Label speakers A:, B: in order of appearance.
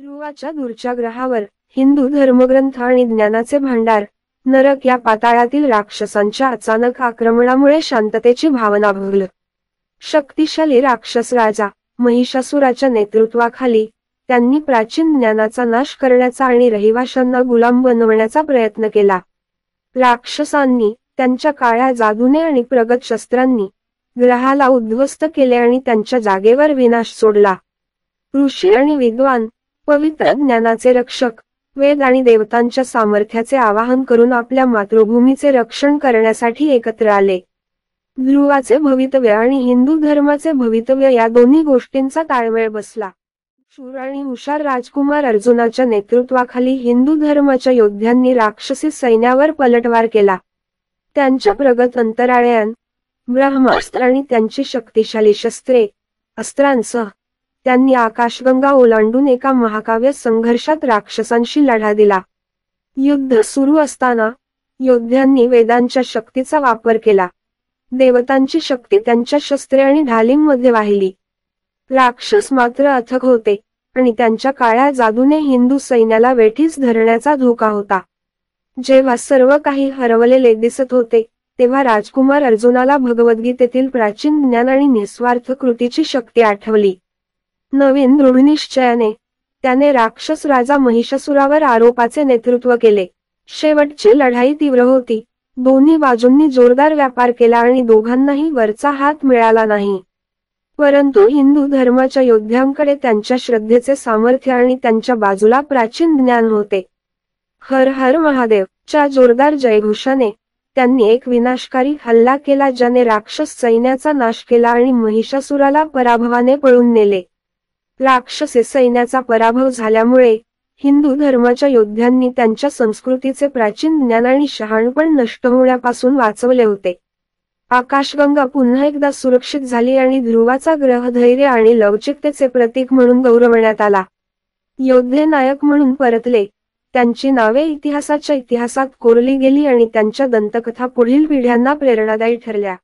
A: ध्रुवाच्या दूरच्या ग्रहावर हिंदू धर्मग्रंथ आणि ज्ञानाचे भांडार, नरक या पाताळातील राक्षसांच्या अचानक आक्रमणामुळे शांततेची भावना भोगल. शक्तिशाली राक्षस राजा महिषासुराच्या नेतृत्वाखाली त्यांनी प्राचीन ज्ञानाचा नाश करण्याचा आणि रहिवाशांना गुलाम बनवण्याचा प्रयत्न केला. राक्षसांनी त्यांच्या काळ्या जादूने आणि प्रगत शस्त्रांनी ग्रहाला उद्ध्वस्त केले आणि त्यांच्या जागेवर विनाश सोडला. ऋषी आणि विद्वान, पवित्र ज्ञानाचे रक्षक, वेद आणि देवतांच्या सामर्थ्याचे आवाहन करून आपल्या मातृभूमीचे रक्षण करण्यासाठी एकत्र आले. ध्रुवाचे भवितव्य आणि हिंदू धर्माचे भवितव्य या दोन्ही गोष्टींचा ताळमेळ बसला. शूर आणि हुशार राजकुमार अर्जुनाच्या नेतृत्वाखाली हिंदू धर्माच्या योद्ध्यांनी राक्षसी सैन्यावर पलटवार केला. त्यांच्या प्रगत अंतराळयान, ब्रह्मास्त्र आणि त्यांची शक्तिशाली शस्त्रे, अस्त्रांसह त्यांनी आकाशगंगा ओलांडून एका महाकाव्य संघर्षात राक्षसांशी लढा दिला. युद्ध सुरू असताना योद्ध्यांनी वेदांच्या शक्तीचा वापर केला. देवतांची शक्ती त्यांच्या शस्त्रे आणि ढालींमध्ये वाहिली. राक्षस मात्र अथक होते आणि त्यांच्या काळ्या जादूने हिंदू सैन्याला वेठीस धरण्याचा धोका होता. जेव्हा सर्व काही हरवलेले दिसत होते तेव्हा राजकुमार अर्जुनाला भगवद्गीतेतील प्राचीन ज्ञान आणि निस्वार्थ कृतीची शक्ती आठवली. नवीन दृढनिश्चयाने त्याने राक्षस राजा महिषासुरावर आरोपाचे नेतृत्व केले. शेवटची लढाई तीव्र होती. दोन्ही बाजूंनी जोरदार व्यापार केला आणि दोघांनाही वरचा हात मिळाला नाही. परंतु हिंदू धर्माच्या योद्ध्यांकडे त्यांच्या श्रद्धेचे सामर्थ्य आणि त्यांच्या बाजूला प्राचीन ज्ञान होते. हर हर महादेव च्या जोरदार जयघोषाने त्यांनी एक विनाशकारी हल्ला केला ज्याने राक्षस सैन्याचा नाश केला आणि महिषासुराला पराभवाने पळून नेले. राक्षसी सैन्याचा पराभव झाल्यामुळे हिंदू धर्माच्या योद्ध्यांनी त्यांच्या संस्कृतीचे प्राचीन ज्ञान आणि शहाणपण नष्ट होण्यापासून वाचवले होते. आकाशगंगा पुन्हा एकदा सुरक्षित झाली आणि ध्रुवाचा ग्रह धैर्य आणि लवचिकतेचे प्रतीक म्हणून गौरवण्यात आला. योद्धे नायक म्हणून परतले. त्यांची नावे इतिहासात कोरली गेली आणि त्यांच्या दंतकथा पुढील पिढ्यांना प्रेरणादायी ठरल्या.